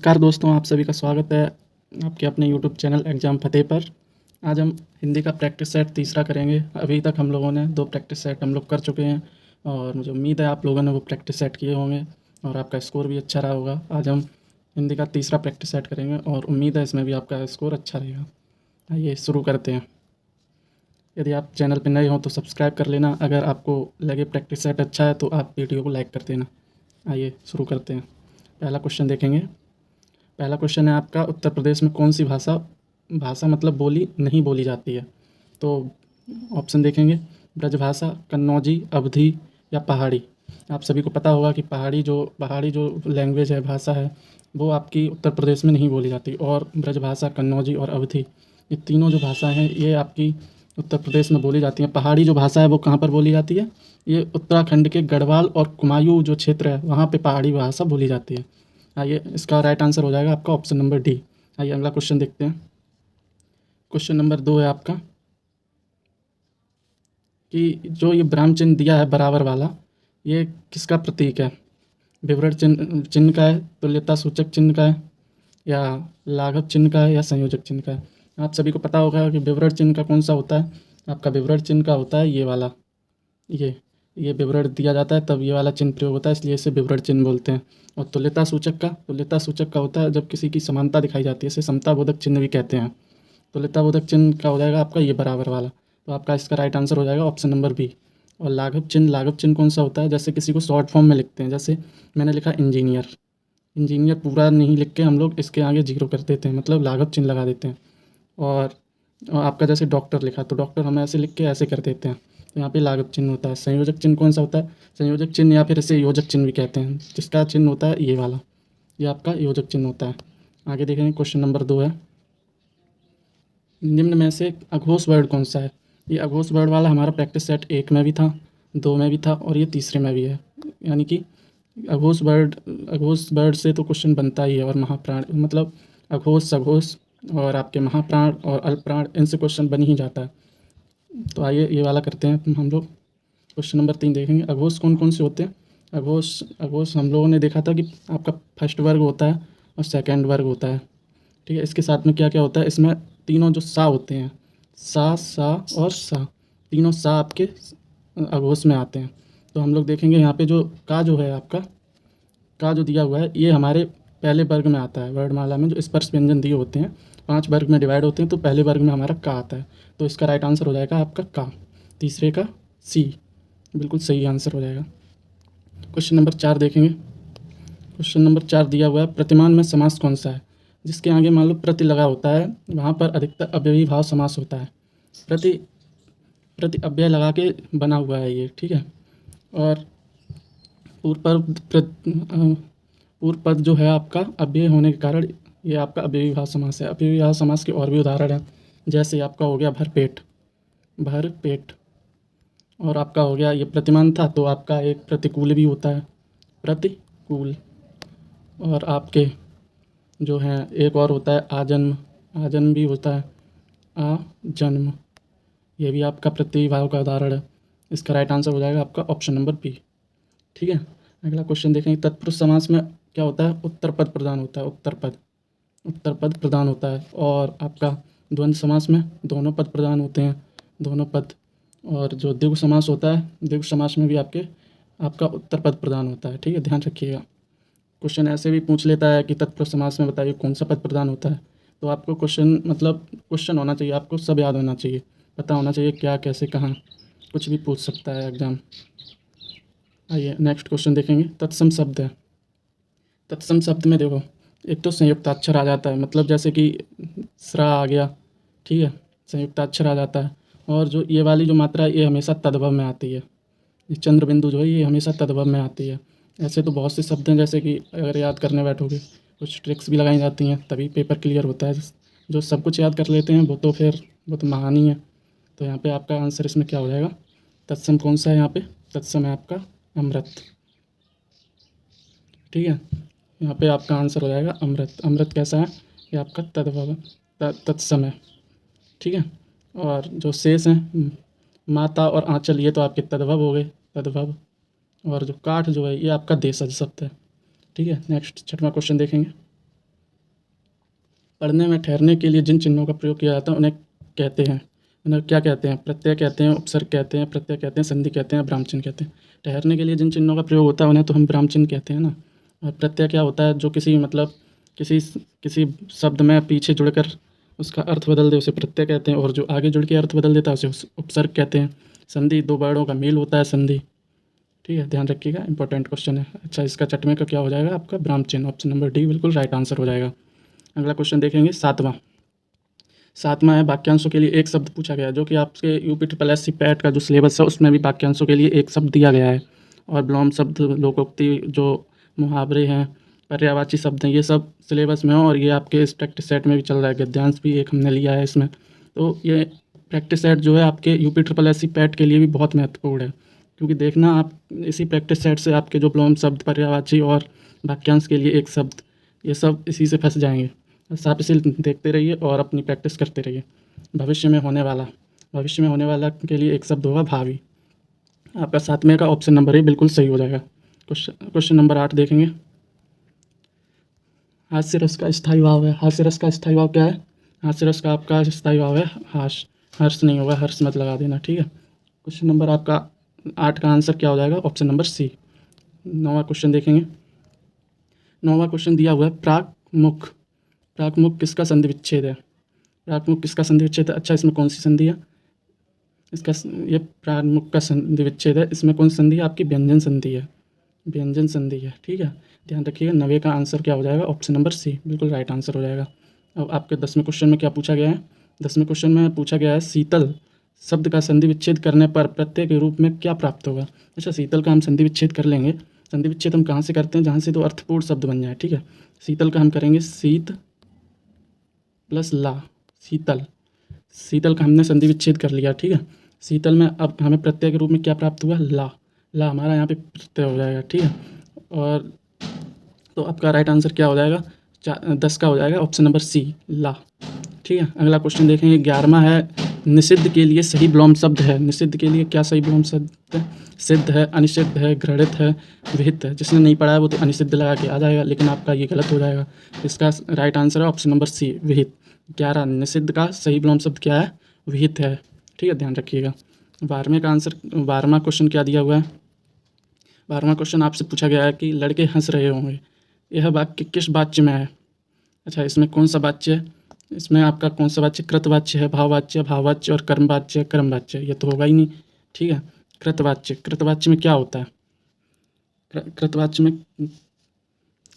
नमस्कार दोस्तों, आप सभी का स्वागत है आपके अपने यूट्यूब चैनल एग्ज़ाम फतेह पर। आज हम हिंदी का प्रैक्टिस सेट तीसरा करेंगे। अभी तक हम लोगों ने 2 प्रैक्टिस सेट हम लोग कर चुके हैं और मुझे उम्मीद है आप लोगों ने वो प्रैक्टिस सेट किए होंगे और आपका स्कोर भी अच्छा रहा होगा। आज हम हिंदी का तीसरा प्रैक्टिस सेट करेंगे और उम्मीद है इसमें भी आपका स्कोर अच्छा रहेगा। आइए शुरू करते हैं। यदि आप चैनल पर नए हों तो सब्सक्राइब कर लेना। अगर आपको लगे प्रैक्टिस सेट अच्छा है तो आप वीडियो को लाइक कर देना। आइए शुरू करते हैं। पहला क्वेश्चन देखेंगे। पहला क्वेश्चन है आपका, उत्तर प्रदेश में कौन सी भाषा भाषा मतलब बोली नहीं बोली जाती है? तो ऑप्शन देखेंगे, ब्रजभाषा, कन्नौजी, अवधी या पहाड़ी। आप सभी को पता होगा कि पहाड़ी जो लैंग्वेज है, भाषा है, वो आपकी उत्तर प्रदेश में नहीं बोली जाती। और ब्रजभाषा, कन्नौजी और अवधी, ये तीनों जो भाषाएं हैं ये आपकी उत्तर प्रदेश में बोली जाती हैं। पहाड़ी जो भाषा है वो कहाँ पर बोली जाती है? ये उत्तराखंड के गढ़वाल और कुमायूं जो क्षेत्र है वहाँ पे पहाड़ी भाषा बोली जाती है। आइए, इसका राइट आंसर हो जाएगा आपका ऑप्शन नंबर डी। आइए अगला क्वेश्चन देखते हैं। क्वेश्चन नंबर 2 है आपका कि जो ये ब्राह्म चिन्ह दिया है बराबर वाला, ये किसका प्रतीक है? विवरण चिन्ह का है, तुल्यता सूचक चिन्ह का है, या लाघव चिन्ह का है, या संयोजक चिन्ह का है? आप सभी को पता होगा कि विवरण चिन्ह का कौन सा होता है। आपका विवरण चिन्ह का होता है ये वाला, ये विवरण दिया जाता है तब ये वाला चिन्ह प्रयोग होता है, इसलिए इसे विवरण चिन्ह बोलते हैं। और तुल्यता सूचक का होता है जब किसी की समानता दिखाई जाती है, इसे समताबोधक चिन्ह भी कहते हैं। तुल्यताबोधक चिन्ह का हो जाएगा आपका ये बराबर वाला। तो आपका इसका राइट आंसर हो जाएगा ऑप्शन नंबर बी। और लाघव चिन्ह कौन सा होता है? जैसे किसी को शॉर्ट फॉर्म में लिखते हैं, जैसे मैंने लिखा इंजीनियर पूरा नहीं लिख के हम लोग इसके आगे जीरो कर देते हैं, मतलब लाघव चिन्ह लगा देते हैं। और आपका जैसे डॉक्टर लिखा तो डॉक्टर हम ऐसे लिख के ऐसे कर देते हैं, तो यहाँ पे लाघव चिन्ह होता है। संयोजक चिन्ह कौन सा होता है? संयोजक चिन्ह या फिर इसे योजक चिन्ह भी कहते हैं, जिसका चिन्ह होता है ये वाला, ये आपका योजक चिन्ह होता है। आगे देखेंगे, क्वेश्चन नंबर 2 है, निम्न में से अघोष वर्ड कौन सा है? ये अघोष वर्ड वाला हमारा प्रैक्टिस सेट 1 में भी था, 2 में भी था और ये तीसरे में भी है। यानी कि अघोष वर्ड से तो क्वेश्चन बनता ही है। और महाप्राण मतलब अघोष, सघोष और आपके महाप्राण और अल्पप्राण, इनसे क्वेश्चन बन ही जाता है। तो आइए ये वाला करते हैं हम लोग। क्वेश्चन नंबर 3 देखेंगे, अघोष कौन कौन से होते हैं? अघोष हम लोगों ने देखा था कि आपका फर्स्ट वर्ग होता है और सेकंड वर्ग होता है। ठीक है, इसके साथ में क्या क्या होता है? इसमें तीनों जो सा होते हैं, सा और सा, तीनों सा आपके अघोष में आते हैं। तो हम लोग देखेंगे यहाँ पे जो का जो है आपका, का जो दिया हुआ है ये हमारे पहले वर्ग में आता है। वर्णमाला में जो स्पर्श व्यंजन दिए होते हैं 5 वर्ग में डिवाइड होते हैं, तो पहले वर्ग में हमारा का आता है। तो इसका राइट आंसर हो जाएगा आपका का, तीसरे का सी, बिल्कुल सही आंसर हो जाएगा। क्वेश्चन नंबर 4 देखेंगे। क्वेश्चन नंबर 4 दिया हुआ है, प्रतिमान में समास कौन सा है? जिसके आगे मान लो प्रति लगा होता है वहाँ पर अधिकतर अव्ययी भाव समास होता है। प्रति अव्यय लगा के बना हुआ है ये, ठीक है। और पूर्व पद जो है आपका अव्यय होने के कारण ये आपका अव्ययी भाव समास है। अव्ययी भाव समास के और भी उदाहरण हैं, जैसे आपका हो गया भरपेट। और आपका हो गया ये प्रतिमान था तो आपका एक प्रतिकूल भी होता है, प्रतिकूल। और आपके जो हैं एक और होता है आजन्म भी होता है, आजन्म। ये भी आपका प्रतिभाव का उदाहरण है। इसका राइट आंसर हो जाएगा आपका ऑप्शन नंबर बी, ठीक है। अगला क्वेश्चन देखेंगे, तत्पुरुष समास में क्या होता है? उत्तर पद प्रदान होता है, उत्तर पद प्रदान होता है। और आपका द्वंद्व समास में दोनों पद प्रदान होते हैं, दोनों पद। और जो द्विगु समास होता है, द्विगु समास में भी आपका उत्तर पद प्रदान होता है, ठीक है, ध्यान रखिएगा। क्वेश्चन ऐसे भी पूछ लेता है कि तत्पुरुष समास में बताइए कौन सा पद प्रदान होता है। तो आपको क्वेश्चन होना चाहिए, आपको सब याद होना चाहिए, पता होना चाहिए क्या, कैसे, कहाँ, कुछ भी पूछ सकता है एग्जाम। आइए नेक्स्ट क्वेश्चन देखेंगे। तत्सम शब्द है, तत्सम शब्द में देखो, एक तो संयुक्ताक्षर आ जाता है, मतलब जैसे कि स्रा आ गया, ठीक है, संयुक्ताक्षर आ जाता है। और जो ये वाली जो मात्रा है ये हमेशा तद्भव में आती है, ये चंद्र बिंदु जो है ये हमेशा तद्भव में आती है। ऐसे तो बहुत से शब्द हैं, जैसे कि अगर याद करने बैठोगे कुछ ट्रिक्स भी लगाई जाती हैं तभी पेपर क्लियर होता है। जो सब कुछ याद कर लेते हैं वो तो महान ही है। तो यहाँ पे आपका आंसर इसमें क्या हो जाएगा? तत्सम कौन सा है यहाँ पे? तत्सम है आपका अमृत, ठीक है। यहाँ पे आपका आंसर हो जाएगा अमृत। अमृत कैसा है? ये आपका तद्भव तत्सम है, ठीक है। और जो शेष हैं माता और आंचल, ये तो आपके तद्भव हो गए, तद्भव। और जो काठ जो है ये आपका देशज शब्द है, ठीक है। नेक्स्ट 6वां क्वेश्चन देखेंगे। पढ़ने में ठहरने के लिए जिन चिन्हों का प्रयोग किया जाता है उन्हें कहते हैं, उन्हें क्या कहते हैं? प्रत्यय कहते हैं, उपसर्ग कहते हैं, प्रत्यय कहते हैं, संधि कहते हैं, विराम चिन्ह कहते हैं। ठहरने के लिए जिन चिन्हों का प्रयोग होता है उन्हें तो हम विराम चिन्ह कहते हैं ना। और प्रत्यय क्या होता है? जो किसी मतलब किसी शब्द में पीछे जुड़कर उसका अर्थ बदल दे उसे प्रत्यय कहते हैं, और जो आगे जुड़ के अर्थ बदल देता है उसे उपसर्ग कहते हैं। संधि दो वर्णों का मेल होता है संधि। ठीक है, ध्यान रखिएगा, इंपॉर्टेंट क्वेश्चन है। अच्छा, इसका चटमे का क्या हो जाएगा आपका? विराम चिन्ह। ऑप्शन नंबर डी बिल्कुल राइट आंसर हो जाएगा। अगला क्वेश्चन देखेंगे, सातवां है वाक्यांशों के लिए एक शब्द पूछा गया है, जो कि आपके UP SSC पैट का जो सिलेबस है उसमें भी वाक्यांशों के लिए एक शब्द दिया गया है। और विलोम शब्द, लोकोक्ति, जो मुहावरे हैं, पर्यायवाची शब्द हैं, ये सब सिलेबस में हो, और ये आपके इस प्रैक्टिस सेट में भी चल रहा है। गद्यांश भी एक हमने लिया है इसमें। तो ये प्रैक्टिस सेट जो है आपके UP SSC पैट के लिए भी बहुत महत्वपूर्ण है, क्योंकि देखना आप इसी प्रैक्टिस सेट से आपके जो विलोम शब्द, पर्यायवाची और वाक्यांश के लिए एक शब्द, ये सब इसी से फंस जाएंगे। बस आप इसे देखते रहिए और अपनी प्रैक्टिस करते रहिए। भविष्य में होने वाला के लिए एक शब्द होगा भावी। आपका 7वें का ऑप्शन नंबर ए बिल्कुल सही हो जाएगा। क्वेश्चन नंबर 8 देखेंगे, हास्य रस का स्थायी भाव है। हास्य रस का स्थायी भाव क्या है? हास्य रस का आपका स्थायी भाव है हास। हर्ष नहीं होगा, हर्ष मत लगा देना, ठीक है। क्वेश्चन नंबर आपका 8 का आंसर क्या हो जाएगा? Option number C. 9वां क्वेश्चन देखेंगे। 9वां क्वेश्चन दिया हुआ है, प्राकमुख। प्राकमुख किसका संधि विच्छेद है? प्राकमुख किसका संधि विच्छेद है? अच्छा, इसमें कौन सी संधि है? इसका ये प्राकमुख का संधि विच्छेद है। इसमें कौन सी संधि है? आपकी व्यंजन संधि है। व्यंजन संधि है, ठीक है, ध्यान रखिएगा। 9वें का आंसर क्या हो जाएगा? ऑप्शन नंबर सी बिल्कुल राइट आंसर हो जाएगा। अब आपके 10वें क्वेश्चन में क्या पूछा गया है? 10वें क्वेश्चन में पूछा गया है, शीतल शब्द का संधि विच्छेद करने पर प्रत्यय के रूप में क्या प्राप्त होगा? अच्छा, शीतल का हम संधि विच्छेद कर लेंगे। संधि विच्छेद हम कहाँ से करते हैं? जहाँ से तो अर्थपूर्ण शब्द बन जाए, ठीक है। शीतल का हम करेंगे शीत प्लस ला, शीतल। शीतल का हमने संधि विच्छेद कर लिया, ठीक है। शीतल में अब हमें प्रत्यय के रूप में क्या प्राप्त हुआ? ला। ला हमारा यहाँ पे प्रत्यय हो जाएगा, ठीक है। और तो आपका राइट आंसर क्या हो जाएगा? 10 का हो जाएगा ऑप्शन नंबर सी, ला, ठीक है। अगला क्वेश्चन देखेंगे, 11वां है, निषिद्ध के लिए सही विलोम शब्द है। निषिद्ध के लिए क्या सही विलोम शब्द है? सिद्ध है, अनिषिद्ध है, घृणित है, विहित है। जिसने नहीं पढ़ा है वो तो अनिषिद्ध लगा के आ जाएगा, लेकिन आपका ये गलत हो जाएगा। इसका राइट आंसर है ऑप्शन नंबर सी, विहित। 11 निषिद्ध का सही विलोम शब्द क्या है? विहित है, ठीक है, ध्यान रखिएगा। 12वां क्वेश्चन क्या दिया हुआ है? 12वां क्वेश्चन आपसे पूछा गया है कि लड़के हंस रहे होंगे, यह वाक्य किस वाच्य में है? अच्छा, इसमें कौन सा वाच्य है? इसमें आपका कौन सा वाच्य? कृतवाच्य है, भाववाच्य और कर्मवाच्य। ये तो होगा ही नहीं, ठीक है। कृतवाच्य में क्या होता है? कृतवाच्य में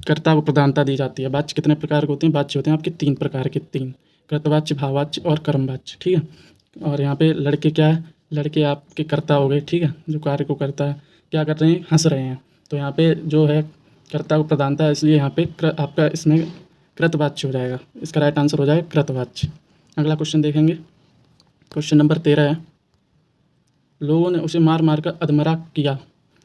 कर्ता को प्रधानता दी जाती है। वाच्य कितने प्रकार के होते हैं? वाच्य होते हैं आपके 3 प्रकार के, 3, कृतवाच्य, भाववाच्य और कर्मवाच्य, ठीक है। और यहाँ पे लड़के क्या है? लड़के आपके कर्ता हो गए, ठीक है, जो कार्य को करता है। क्या कर रहे हैं? हंस रहे हैं। तो यहाँ पे जो है कर्ता को प्रधानता है, इसलिए यहाँ पे आपका इसमें कृतवाच्य हो जाएगा। इसका राइट आंसर हो जाएगा कृतवाच्य। अगला क्वेश्चन देखेंगे, क्वेश्चन नंबर 13 है, लोगों ने उसे मार मार कर अधमरा किया।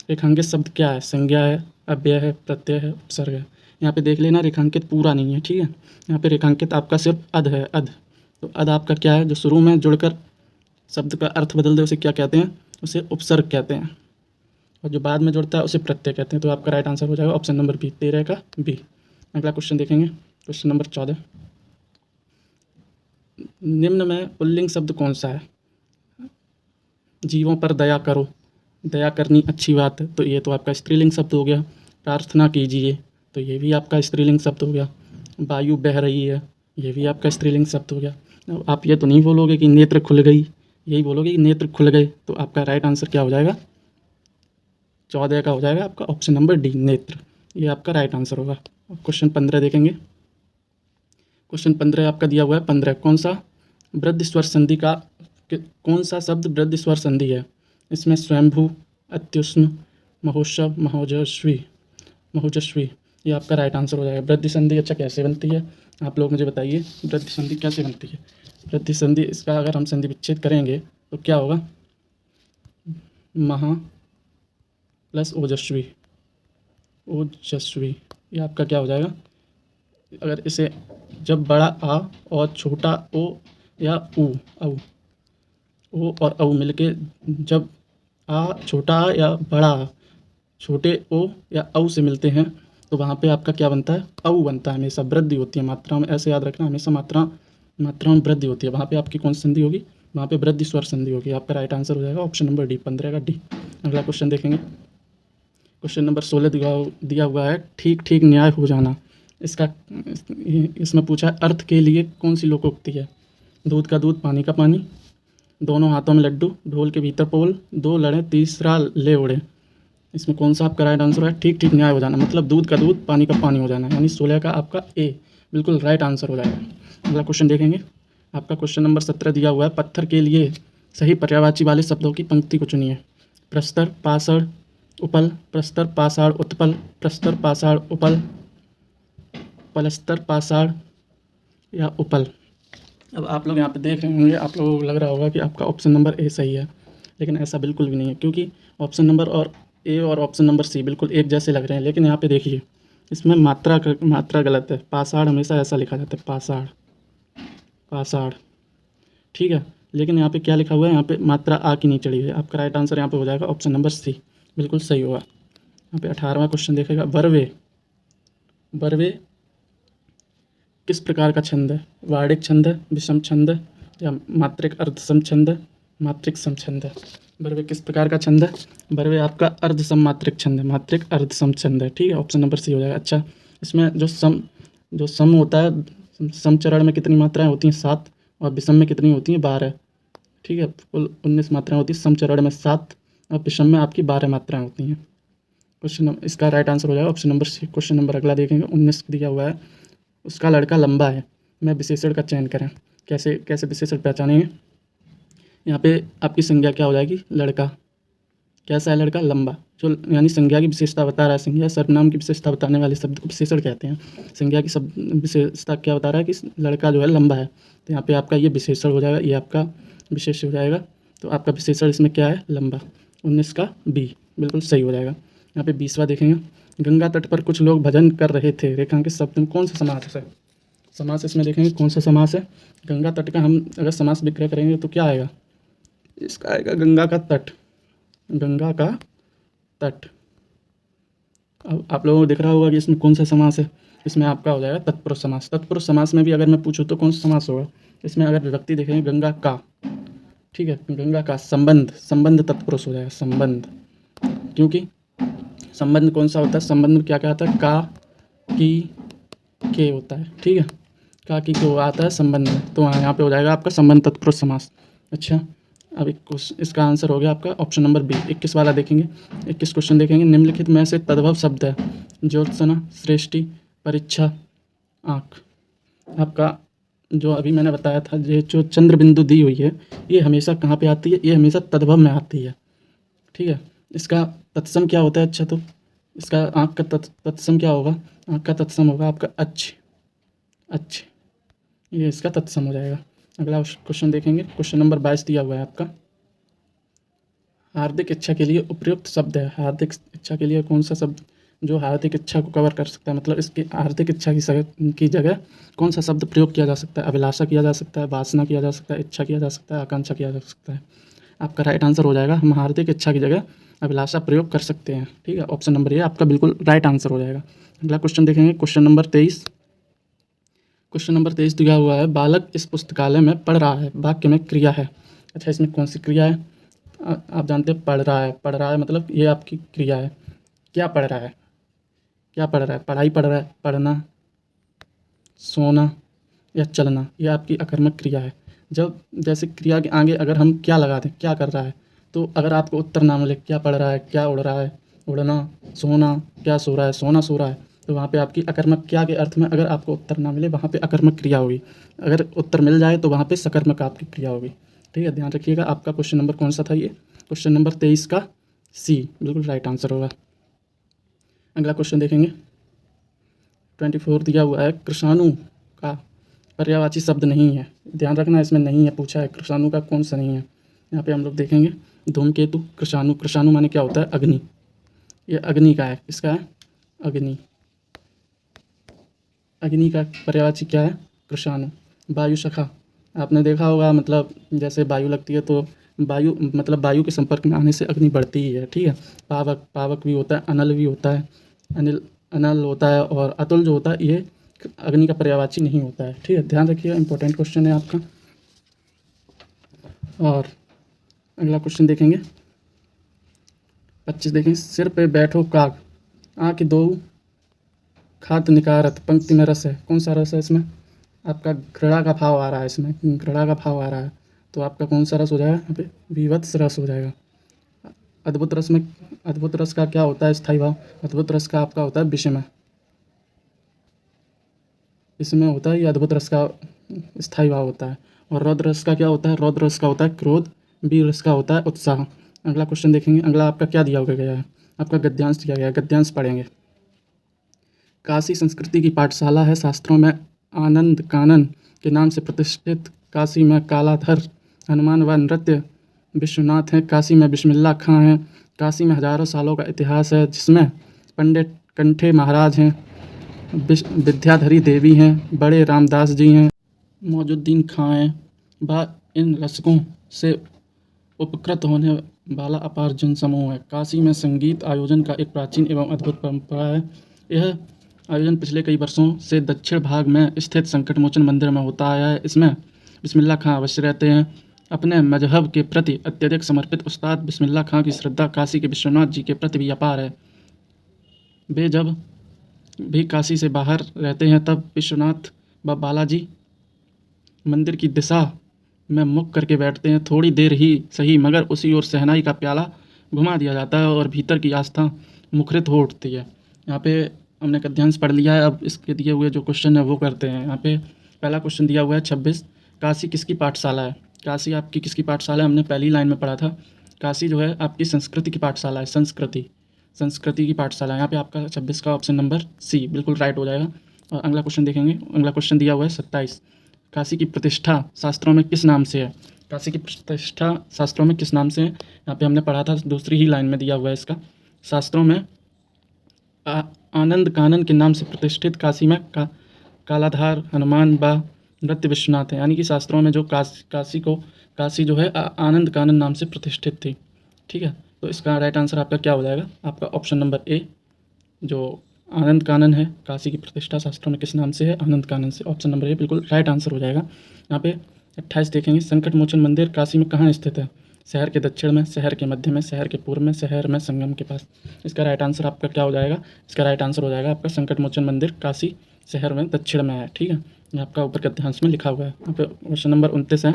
रेखांकित शब्द क्या है? संज्ञा है, अव्यय है, प्रत्यय है, उपसर्ग है। यहाँ पे देख लेना, रेखांकित पूरा नहीं है, ठीक है। यहाँ पे रेखांकित आपका सिर्फ अध है, अध। तो अध आपका क्या है? जो शुरू में जुड़कर शब्द का अर्थ बदल दे उसे क्या कहते हैं? उसे उपसर्ग कहते हैं। और जो बाद में जुड़ता है उसे प्रत्यय कहते हैं। तो आपका राइट आंसर हो जाएगा ऑप्शन नंबर बी, 13 का बी। अगला क्वेश्चन देखेंगे, क्वेश्चन नंबर 14, निम्न में पुल्लिंग शब्द कौन सा है? जीवों पर दया करो, दया करनी अच्छी बात है, तो ये तो आपका स्त्रीलिंग शब्द हो गया। प्रार्थना कीजिए, तो ये भी आपका स्त्रीलिंग शब्द हो गया। वायु बह रही है, ये भी आपका स्त्रीलिंग शब्द हो गया। अब आप ये तो नहीं बोलोगे कि नेत्र खुल गई, यही बोलोगे कि नेत्र खुल गए। तो आपका राइट आंसर क्या हो जाएगा? 14 का हो जाएगा आपका ऑप्शन नंबर डी, नेत्र। ये आपका राइट आंसर होगा। क्वेश्चन 15 देखेंगे, क्वेश्चन 15 आपका दिया हुआ है, 15 कौन सा वृद्ध स्वर संधि का कौन सा शब्द वृद्ध स्वर संधि है? इसमें स्वयंभू, अत्युष्ण, महोत्सव, महोजस्वी, ये आपका राइट आंसर हो जाएगा। वृद्धि संधि अच्छा कैसे बनती है? आप लोग मुझे बताइए, वृद्धि संधि कैसे बनती है? वृद्धि संधि, इसका अगर हम संधि विच्छेद करेंगे तो क्या होगा? महा प्लस ओजस्वी, ये आपका क्या हो जाएगा? अगर इसे जब बड़ा आ और छोटा ओ या ऊ, ओ और औ मिलके जब आ छोटा आ या बड़ा आ छोटे ओ या औ से मिलते हैं तो वहाँ पे आपका क्या बनता है, औ बनता है, हमेशा वृद्धि होती है मात्रा में, ऐसे याद रखना, हमेशा मात्रा में वृद्धि होती है, वहाँ पे आपकी कौन सी संधि होगी, वहाँ पे वृद्धि स्वर संधि होगी। आपका राइट आंसर हो जाएगा ऑप्शन नंबर डी, 15 का डी। अगला क्वेश्चन देखेंगे, क्वेश्चन नंबर 16 दिया हुआ है, ठीक ठीक न्याय हो जाना। इसका इसमें पूछा है, अर्थ के लिए कौन सी लोकोक्ति है। दूध का दूध पानी का पानी, दोनों हाथों में लड्डू, ढोल के भीतर पोल, दो लड़े तीसरा ले उड़े। इसमें कौन सा आपका राइट आंसर है, ठीक ठीक न्याय हो जाना, मतलब दूध का दूध पानी का पानी हो जाना, यानी 16 का आपका ए बिल्कुल राइट आंसर हो जाएगा। अगला क्वेश्चन देखेंगे, आपका क्वेश्चन नंबर 17 दिया हुआ है, पत्थर के लिए सही पर्यायवाची वाले शब्दों की पंक्ति को चुनिए। प्रस्तर पाषाण उपल, प्रस्तर पाषाण उत्पल, प्रस्तर पाषाण उपल, पलस्तर पाषाण या उपल। अब आप लोग यहाँ पे देख रहे होंगे, आप लोगों को लग रहा होगा कि आपका ऑप्शन नंबर ए सही है, लेकिन ऐसा बिल्कुल भी नहीं है, क्योंकि ऑप्शन नंबर और ए और ऑप्शन नंबर सी बिल्कुल एक जैसे लग रहे हैं, लेकिन यहाँ पे देखिए इसमें मात्रा गलत है। पाषाण हमेशा ऐसा लिखा जाता है, पाषाण पाषाण, ठीक है, लेकिन यहाँ पे क्या लिखा हुआ है, यहाँ पे मात्रा आ की नहीं चढ़ी है। आपका राइट आंसर यहाँ पे हो जाएगा ऑप्शन नंबर सी, बिल्कुल सही होगा। यहाँ पे 18वां क्वेश्चन देखेगा, बरवे बरवे किस प्रकार का छंद है। वार्णिक छंद है, विषम छंद है, या मात्रिक अर्धसम छंद है, मात्रिक सम छंद है। बरवे किस प्रकार का छंद है, बरवे आपका अर्धसम मात्रिक छंद है, मात्रिक अर्धसम छंद है, ठीक है, ऑप्शन नंबर सी हो जाएगा। अच्छा, इसमें जो सम होता है, सम चरण में कितनी मात्राएं होती हैं, 7, और विषम में कितनी होती हैं, 12, ठीक है, कुल 19 मात्राएं होती हैं। सम चरण में 7 और विषम में आपकी 12 मात्राएं होती हैं। क्वेश्चन इसका राइट आंसर हो जाएगा option number C. Question number अगला देखेंगे, 19 दिया हुआ है, उसका लड़का लंबा है, मैं विशेषण का चयन करें। कैसे कैसे विशेषण पहचानेंगे, यहाँ पे आपकी संज्ञा क्या हो जाएगी, लड़का कैसा है, लड़का लंबा, जो यानी संज्ञा की विशेषता बता रहा है। संज्ञा सर्वनाम की विशेषता बताने वाले शब्द को विशेषण कहते हैं। संज्ञा की सब विशेषता क्या बता रहा है कि लड़का जो है लंबा है, तो यहाँ पे आपका ये विशेषण हो जाएगा, ये आपका विशेष हो जाएगा। तो आपका विशेषण इसमें क्या है, लंबा। 19 का बी बिल्कुल सही हो जाएगा। यहाँ पे 20वां देखेंगे, गंगा तट पर कुछ लोग भजन कर रहे थे, रेखांकित शब्द में कौन सा समास है। समास इसमें देखेंगे कौन सा समास है। गंगा तट का हम अगर समास विग्रह करेंगे तो क्या आएगा, इसका आएगा गंगा का तट, गंगा का तट। अब आप लोगों को दिख रहा होगा कि इसमें कौन सा समास है, इसमें आपका हो जाएगा तत्पुरुष समास। तत्पुरुष समास में भी अगर मैं पूछूँ तो कौन सा समास होगा, इसमें अगर विभक्ति देखेंगे गंगा का, ठीक है, गंगा का संबंध तत्पुरुष हो जाएगा, संबंध, क्योंकि संबंध कौन सा होता है, संबंध में क्या क्या आता है, का की के होता है, ठीक है, का की के आता है संबंध में, तो यहाँ पे हो जाएगा आपका संबंध तत्पुरुष समास। अच्छा, अब इसका आंसर हो गया आपका ऑप्शन नंबर बी। 21 वाला देखेंगे, 21 क्वेश्चन देखेंगे, निम्नलिखित में से तद्भव शब्द है, ज्योत्सना, सृष्टि, परीक्षा, आँख। आपका जो अभी मैंने बताया था, ये जो चंद्र बिंदु दी हुई है, ये हमेशा कहाँ पे आती है, ये हमेशा तद्भव में आती है, ठीक है। इसका तत्सम क्या होता है, अच्छा तो इसका आँख का तत्सम क्या होगा, आँख का तत्सम होगा आपका अच्छे, ये इसका तत्सम हो जाएगा। अगला क्वेश्चन देखेंगे, क्वेश्चन नंबर 22 दिया हुआ है आपका, हार्दिक इच्छा के लिए उपयुक्त शब्द है। हार्दिक इच्छा के लिए कौन सा शब्द जो हार्दिक इच्छा को कवर कर सकता है, मतलब इसकी हार्दिक इच्छा की जगह कौन सा शब्द प्रयोग किया जा सकता है। अभिलाषा किया जा सकता है, वासना किया जा सकता है, इच्छा किया जा सकता है, आकांक्षा किया जा सकता है। आपका राइट आंसर हो जाएगा, हम हार्दिक इच्छा की जगह अभिलाषा प्रयोग कर सकते हैं, ठीक है, ऑप्शन नंबर ये आपका बिल्कुल राइट आंसर हो जाएगा। अगला क्वेश्चन देखेंगे, क्वेश्चन नंबर 23। क्वेश्चन नंबर 23 दिया हुआ है, बालक इस पुस्तकालय में पढ़ रहा है, वाक्य में क्रिया है। अच्छा, इसमें कौन सी क्रिया है, आप जानते हैं पढ़ रहा है मतलब ये आपकी क्रिया है। क्या पढ़ रहा है, क्या पढ़ रहा है, पढ़ाई पढ़ रहा है, पढ़ना, सोना या चलना, ये आपकी अकर्मक क्रिया है। जब जैसे क्रिया के आगे अगर हम क्या लगा दें, क्या कर रहा है, तो अगर आपको उत्तर ना मिले, क्या पढ़ रहा है, क्या उड़ रहा है, उड़ना, सोना, क्या सो रहा है, सोना सो रहा है, तो वहाँ पे आपकी अकर्मक क्रिया के अर्थ में अगर आपको उत्तर ना मिले, वहाँ पे अकर्मक क्रिया होगी। अगर उत्तर मिल जाए तो वहाँ पे सकर्मक आपकी क्रिया होगी, ठीक है, ध्यान रखिएगा। आपका क्वेश्चन नंबर कौन सा था, ये क्वेश्चन नंबर 23 का सी बिल्कुल राइट आंसर होगा। अगला क्वेश्चन देखेंगे, 24 दिया हुआ है, कृषाणु का पर्यायवाची शब्द नहीं है। ध्यान रखना, इसमें नहीं है पूछा है, कृषाणु का कौन सा नहीं है। यहाँ पे हम लोग देखेंगे, धूमकेतु, कृषाणु, कृषाणु माने क्या होता है, अग्नि, ये अग्नि का है, किसका है, अग्नि, अग्नि का पर्यायवाची क्या है, कृषाणु। वायु सखा, आपने देखा होगा, मतलब जैसे वायु लगती है तो वायु मतलब वायु के संपर्क में आने से अग्नि बढ़ती ही है, ठीक है। पावक, पावक भी होता है, अनल भी होता है, अनल होता है, और अतुल जो होता है ये अग्नि का पर्यायवाची नहीं होता है। ठीक है, ध्यान रखिएगा, इंपॉर्टेंट क्वेश्चन है आपका। और अगला क्वेश्चन देखेंगे 25 देखें। सिर पे बैठो काग, आँख दो खात निकारत, पंक्ति में रस है, कौन सा रस है इसमें? आपका घृणा का भाव आ रहा है, इसमें घृणा का भाव आ रहा है, तो आपका कौन सा रस हो जाएगा यहाँ पे? विभत्स रस हो जाएगा। अद्भुत रस में, अद्भुत रस का क्या होता है स्थायी भाव? अद्भुत रस का आपका होता है विषमय, इसमें होता है ये अद्भुत रस का स्थायी भाव होता है। और रौद्र रस का क्या होता है? रौद्र रस का होता है क्रोध, वीर रस का होता है उत्साह। अगला क्वेश्चन देखेंगे। अगला आपका क्या दिया गया है? आपका गद्यांश दिया गया है, गद्यांश पढ़ेंगे। काशी संस्कृति की पाठशाला है, शास्त्रों में आनंद कानन के नाम से प्रतिष्ठित। काशी में कालाधर हनुमान व नृत्य विश्वनाथ हैं। काशी में बिस्मिल्लाह खां हैं। काशी में हजारों सालों का इतिहास है, जिसमें पंडित कंठे महाराज हैं, विद्याधरी देवी हैं, बड़े रामदास जी हैं, मौजुद्दीन खां हैं। इन रसकों से उपकृत होने वाला अपार जनसमूह है। काशी में संगीत आयोजन का एक प्राचीन एवं अद्भुत परंपरा है। यह आयोजन पिछले कई वर्षों से दक्षिण भाग में स्थित संकट मोचन मंदिर में होता आया है। इसमें बिस्मिल्लाह खां अवश्य रहते हैं। अपने मजहब के प्रति अत्यधिक समर्पित उस्ताद बिस्मिल्लाह खां की श्रद्धा काशी के विश्वनाथ जी के प्रति भी अपार है। वे जब भी काशी से बाहर रहते हैं तब विश्वनाथ व बालाजी मंदिर की दिशा में मुख करके बैठते हैं। थोड़ी देर ही सही, मगर उसी ओर शहनाई का प्याला घुमा दिया जाता है और भीतर की आस्था मुखरित हो उठती है। यहाँ पे हमने गद्यांश पढ़ लिया है। अब इसके दिए हुए जो क्वेश्चन है वो करते हैं। यहाँ पे पहला क्वेश्चन दिया हुआ है 26, काशी किसकी पाठशाला है? काशी आपकी किसकी पाठशाला है? हमने पहली लाइन में पढ़ा था, काशी जो है आपकी संस्कृति की पाठशाला है, संस्कृति की पाठशाला। यहाँ पे आपका 26 का ऑप्शन नंबर सी बिल्कुल राइट हो जाएगा। और अगला क्वेश्चन देखेंगे। अगला क्वेश्चन दिया हुआ है 27, काशी की प्रतिष्ठा शास्त्रों में किस नाम से है? काशी की प्रतिष्ठा शास्त्रों में किस नाम से है? यहाँ पे हमने पढ़ा था, दूसरी ही लाइन में दिया हुआ है इसका। शास्त्रों में आनंद कानन के नाम से प्रतिष्ठित काशी में कालाधार हनुमान व नृत्य विश्वनाथ है। यानी कि शास्त्रों में जो काशी जो है आनंद कानन नाम से प्रतिष्ठित थी। ठीक है, तो इसका राइट आंसर आपका क्या हो जाएगा? आपका ऑप्शन नंबर ए, जो आनंद कानन है। काशी की प्रतिष्ठा शास्त्रों में किस नाम से है? आनंद कानन से। ऑप्शन नंबर ए बिल्कुल राइट आंसर हो जाएगा। यहाँ पे 28 देखेंगे। संकट मोचन मंदिर काशी में कहाँ स्थित है? शहर के दक्षिण में, शहर के मध्य में, शहर के पूर्व में, शहर में संगम के पास। इसका राइट आंसर आपका क्या हो जाएगा? इसका राइट आंसर हो जाएगा आपका संकट मोचन मंदिर काशी शहर में दक्षिण में है। ठीक है, ये आपका ऊपर गद्यांश में लिखा हुआ है। यहाँ पे क्वेश्चन नंबर 29 है,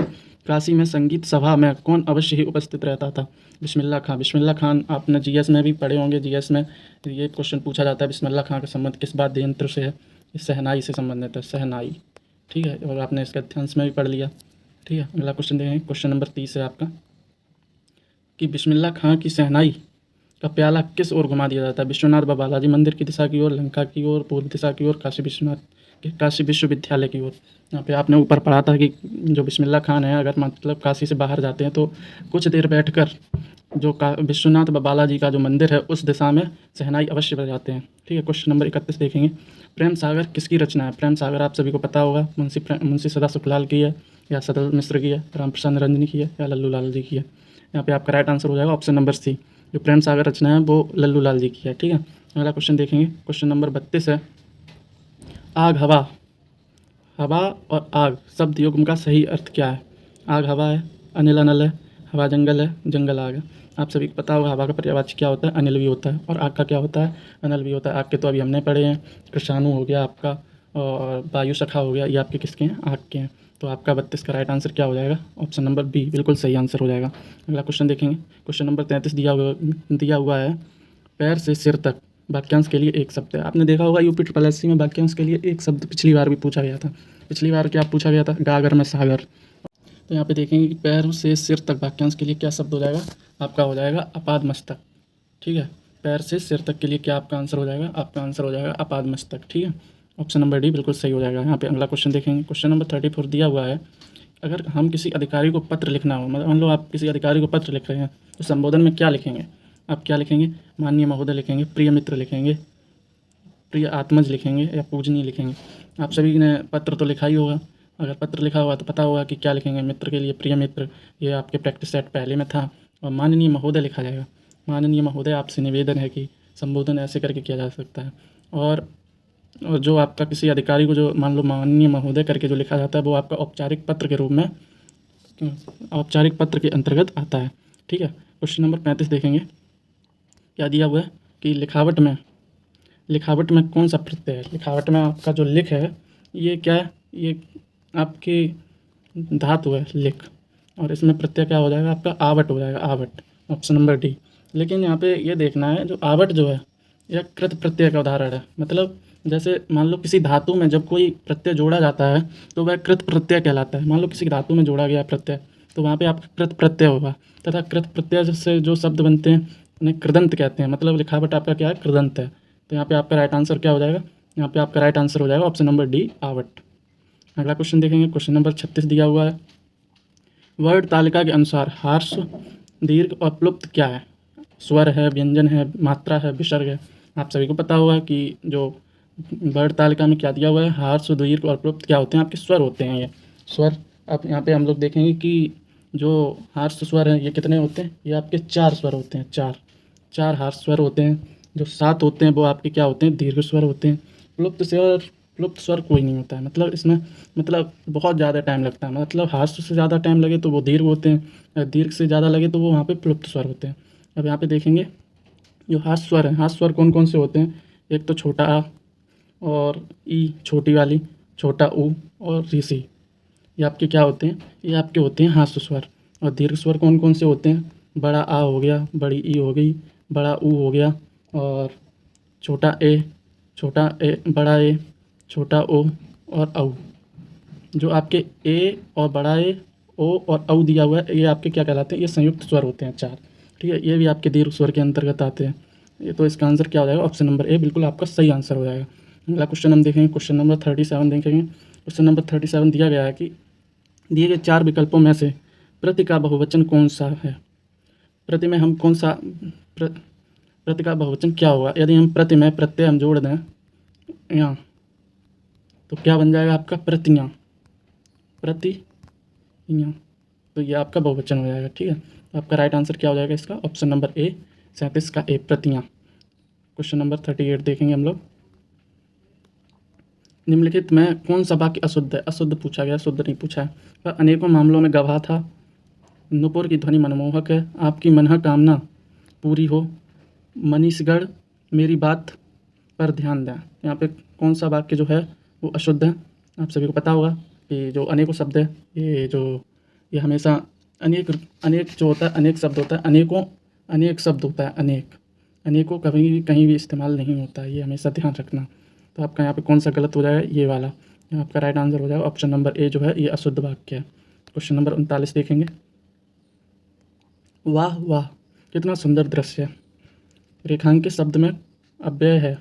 काशी में संगीत सभा में कौन अवश्य ही उपस्थित रहता था? बिस्मिल्लाह खां। बिस्मिल्लाह खान आपने जीएस में भी पढ़े होंगे। जीएस में ये क्वेश्चन पूछा जाता है, बिस्मिल्लाह खां का संबंध किस वाद्य यंत्र से है? शहनाई से संबंधित है, शहनाई। ठीक है, और आपने इसका गद्यांश में भी पढ़ लिया। ठीक है, अगला क्वेश्चन देखेंगे। क्वेश्चन नंबर 30 है आपका कि बिस्मिल्लाह खां की शहनाई का प्याला किस ओर घुमा दिया जाता है? विश्वनाथ व बालाजी मंदिर की दिशा की ओर, लंका की ओर, पूर्व दिशा की ओर, काशी विश्वविद्यालय की ओर। यहाँ पे आपने ऊपर पढ़ा था कि जो बिस्मिल्लाह खान है, अगर मतलब काशी से बाहर जाते हैं तो कुछ देर बैठकर जो विश्वनाथ व बालाजी का जो मंदिर है उस दिशा में शहनाई अवश्य बजाते हैं। ठीक है, क्वेश्चन नंबर 31 देखेंगे। प्रेम सागर किसकी रचना है? प्रेम सागर आप सभी को पता होगा, मुंशी सदा सुखलाल की है, या सदल मिश्र की है, रामप्रसाद निरंजनी की है, या लल्लू लाल जी की है? यहाँ पे आपका राइट आंसर हो जाएगा ऑप्शन नंबर सी, जो प्रेम सागर रचना है वो लल्लू लाल जी की है। ठीक है, अगला क्वेश्चन देखेंगे। क्वेश्चन नंबर 32 है, आग हवा। हवा और आग शब्द युग्म का सही अर्थ क्या है? आग हवा है, अनिल अनल है, हवा जंगल है, जंगल आग है। आप सभी को पता होगा हवा का पर्यायवाची क्या होता है? अनिल भी होता है, और आग का क्या होता है? अनल भी होता है। आग के तो अभी हमने पढ़े हैं, कृषाणु हो गया आपका, और वायु सखा हो गया, ये आपके किसके हैं? आग के हैं। तो आपका 32 का राइट आंसर क्या हो जाएगा? ऑप्शन नंबर बी बिल्कुल सही आंसर हो जाएगा। अगला क्वेश्चन देखेंगे। क्वेश्चन नंबर 33 दिया हुआ है, पैर से सिर तक वाक्यांश के लिए एक शब्द है। आपने देखा होगा यूपी SSC में वाक्यांश के लिए एक शब्द पिछली बार भी पूछा गया था। पिछली बार क्या पूछा गया था? गागर में सागर। तो यहाँ पे देखेंगे कि पैर से सिर तक वाक्यांश के लिए क्या शब्द हो जाएगा? आपका हो जाएगा अपाद मस्तक। ठीक है, पैर से सिर तक के लिए क्या आपका आंसर हो जाएगा? आपका आंसर हो जाएगा अपाद मस्तक। ठीक है, ऑप्शन नंबर डी बिल्कुल सही हो जाएगा। यहाँ पे अगला क्वेश्चन देखेंगे। क्वेश्चन नंबर 34 दिया हुआ है, अगर हम किसी अधिकारी को पत्र लिखना हो, मतलब मान लो आप किसी अधिकारी को पत्र लिख रहे हैं, तो संबोधन में क्या लिखेंगे? आप क्या लिखेंगे? माननीय महोदय लिखेंगे, प्रिय मित्र लिखेंगे, प्रिय आत्मज लिखेंगे, या पूजनीय लिखेंगे? आप सभी ने पत्र तो लिखा ही होगा। अगर पत्र लिखा हुआ तो पता होगा कि क्या लिखेंगे। मित्र के लिए प्रिय मित्र, ये आपके प्रैक्टिस सेट पहले में था। और माननीय महोदय लिखा जाएगा। माननीय महोदय, आपसे निवेदन है कि संबोधन ऐसे करके किया जा सकता है। और जो आपका किसी अधिकारी को जो मान लो माननीय महोदय करके जो लिखा जाता है वो आपका औपचारिक पत्र के रूप में औपचारिक पत्र के अंतर्गत आता है। ठीक है, क्वेश्चन नंबर 35 देखेंगे। क्या दिया हुआ है कि लिखावट में कौन सा प्रत्यय है। लिखावट में आपका जो लिख है ये क्या है, ये आपकी धातु है लिख, और इसमें प्रत्यय क्या हो जाएगा आपका आवट हो जाएगा, आवट, ऑप्शन नंबर डी। लेकिन यहाँ पे ये देखना है जो आवट जो है यह कृत प्रत्यय का उदाहरण है। मतलब जैसे मान लो किसी धातु में जब कोई प्रत्यय जोड़ा जाता है तो वह कृत प्रत्यय कहलाता है। मान लो किसी धातु में जोड़ा गया प्रत्यय तो वहाँ पे आपका कृत प्रत्यय होगा, तथा कृत प्रत्यय से जो शब्द बनते हैं उन्हें कृदंत कहते हैं। मतलब लिखावट आपका क्या है, कृदंत है। तो यहाँ पे आपका राइट आंसर क्या हो जाएगा, यहाँ पे आपका राइट आंसर हो जाएगा ऑप्शन नंबर डी, आवट। अगला क्वेश्चन देखेंगे, क्वेश्चन नंबर 36 दिया हुआ है। वर्ड तालिका के अनुसार ह्रास्व, दीर्घ और प्लुप्त क्या है। स्वर है, व्यंजन है, मात्रा है, विसर्ग है। आप सभी को पता होगा कि जो वर्ड तालिका में क्या दिया हुआ है, ह्रास्व, दीर्घ और प्लुप्त क्या होते हैं, आपके स्वर होते हैं। ये स्वर अब यहाँ पे हम लोग देखेंगे कि जो ह्रास्व स्वर हैं ये कितने होते हैं, ये आपके 4 स्वर होते हैं, 4 ह्रास्व स्वर होते हैं। जो 7 होते हैं वो आपके क्या होते हैं, दीर्घ स्वर होते हैं। प्लुप्त स्वर कोई नहीं होता है। मतलब इसमें मतलब बहुत ज़्यादा टाइम लगता है। मतलब ह्रास्व से ज़्यादा टाइम लगे तो वो दीर्घ होते हैं, और दीर्घ से ज़्यादा लगे तो वो वहाँ पे प्लुप्त स्वर होते हैं। अब यहाँ पे देखेंगे जो ह्रास्व स्वर है, ह्रास्व स्वर कौन कौन से होते हैं। एक तो छोटा आ और ई छोटी वाली, छोटा ऊ और ऋषि, ये आपके क्या होते हैं, ये आपके होते हैं ह्रास्व स्वर। और दीर्घ स्वर कौन कौन से होते हैं, बड़ा आ हो गया, बड़ी ई हो गई, बड़ा ऊ हो गया, और छोटा ए, बड़ा ए, छोटा ओ और औ। जो आपके ए और बड़ा ए, ओ और औ दिया हुआ है ये आपके क्या कहलाते हैं, ये संयुक्त स्वर होते हैं 4। ठीक है, ये भी आपके दीर्घ स्वर के अंतर्गत आते हैं। ये तो इसका आंसर क्या हो जाएगा, ऑप्शन नंबर ए बिल्कुल आपका सही आंसर हो जाएगा। अगला क्वेश्चन हम देखेंगे, क्वेश्चन नंबर 37 देखेंगे। क्वेश्चन नंबर 37 दिया गया है कि दिए गए 4 विकल्पों में से प्रति का बहुवचन कौन सा है। प्रति में हम कौन सा प्रति का बहुवचन क्या होगा। यदि हम प्रति में प्रत्यय हम जोड़ दें यहाँ तो क्या बन जाएगा आपका, प्रतियाँ, प्रतियाँ, तो ये आपका बहुवचन हो जाएगा। ठीक है, तो आपका राइट आंसर क्या हो जाएगा इसका, ऑप्शन नंबर ए, 37 का ए, प्रतियाँ। क्वेश्चन नंबर 38 देखेंगे हम लोग। निम्नलिखित में कौन सा वाक्य अशुद्ध है। अशुद्ध पूछा गया, शुद्ध नहीं पूछा है। पर अनेकों मामलों में गवाह था, नुपुर की ध्वनि मनमोहक है, आपकी मनः कामना पूरी हो, मनीषगढ़ मेरी बात पर ध्यान दें। यहाँ पे कौन सा वाक्य जो है वो अशुद्ध है। आप सभी को पता होगा कि जो अनेकों शब्द है ये हमेशा अनेक जो होता है, अनेक शब्द होता है, अनेक शब्द होता है, अनेकों कभी भी कहीं भी इस्तेमाल नहीं होता है, ये हमेशा ध्यान रखना। तो आपका यहाँ पे कौन सा गलत हो जाएगा, ये वाला। आपका राइट आंसर हो जाएगा ऑप्शन नंबर ए जो है ये अशुद्ध वाक्य है। क्वेश्चन नंबर 39 देखेंगे। वाह वाह कितना सुंदर दृश्य है। रेखांकित शब्द में अव्यय है,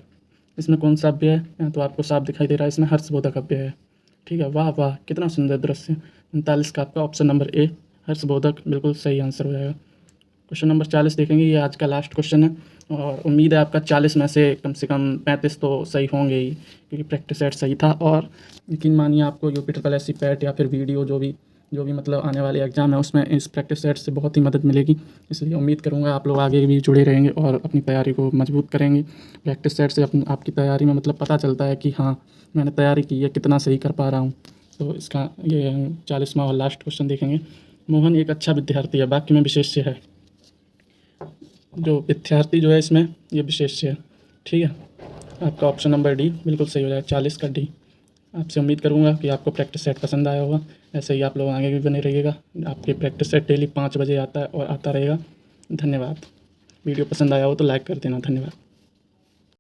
इसमें कौन सा अव्यय है, यहाँ तो आपको साफ दिखाई दे रहा है, इसमें हर्षबोधक अव्यय है। ठीक है, वाह वाह कितना सुंदर दृश्य। 39 का आपका ऑप्शन नंबर ए, हर्षबोधक, बिल्कुल सही आंसर हो जाएगा। क्वेश्चन नंबर 40 देखेंगे, ये आज का लास्ट क्वेश्चन है और उम्मीद है आपका 40 में से कम 35 तो सही होंगे ही, क्योंकि प्रैक्टिस सेट सही था। और यकीन मानिए आपको UP triple S C PET या फिर वीडियो जो भी मतलब आने वाले एग्जाम है उसमें इस प्रैक्टिस सेट से बहुत ही मदद मिलेगी। इसलिए उम्मीद करूँगा आप लोग आगे भी जुड़े रहेंगे और अपनी तैयारी को मजबूत करेंगे। प्रैक्टिस सेट से आपकी तैयारी में मतलब पता चलता है कि हाँ मैंने तैयारी की है, कितना सही कर पा रहा हूँ। तो इसका ये 40वां और लास्ट क्वेश्चन देखेंगे। मोहन एक अच्छा विद्यार्थी है, वाक्य में विशेष्य है। जो विद्यार्थी जो है इसमें ये विशेष्य है। ठीक है, आपका ऑप्शन नंबर डी बिल्कुल सही हो जाएगा, 40 का डी। आपसे उम्मीद करूंगा कि आपको प्रैक्टिस सेट पसंद आया होगा। ऐसे ही आप लोग आगे भी बने रहिएगा। आपके प्रैक्टिस सेट डेली 5 बजे आता है और आता रहेगा। धन्यवाद। वीडियो पसंद आया हो तो लाइक कर देना। धन्यवाद।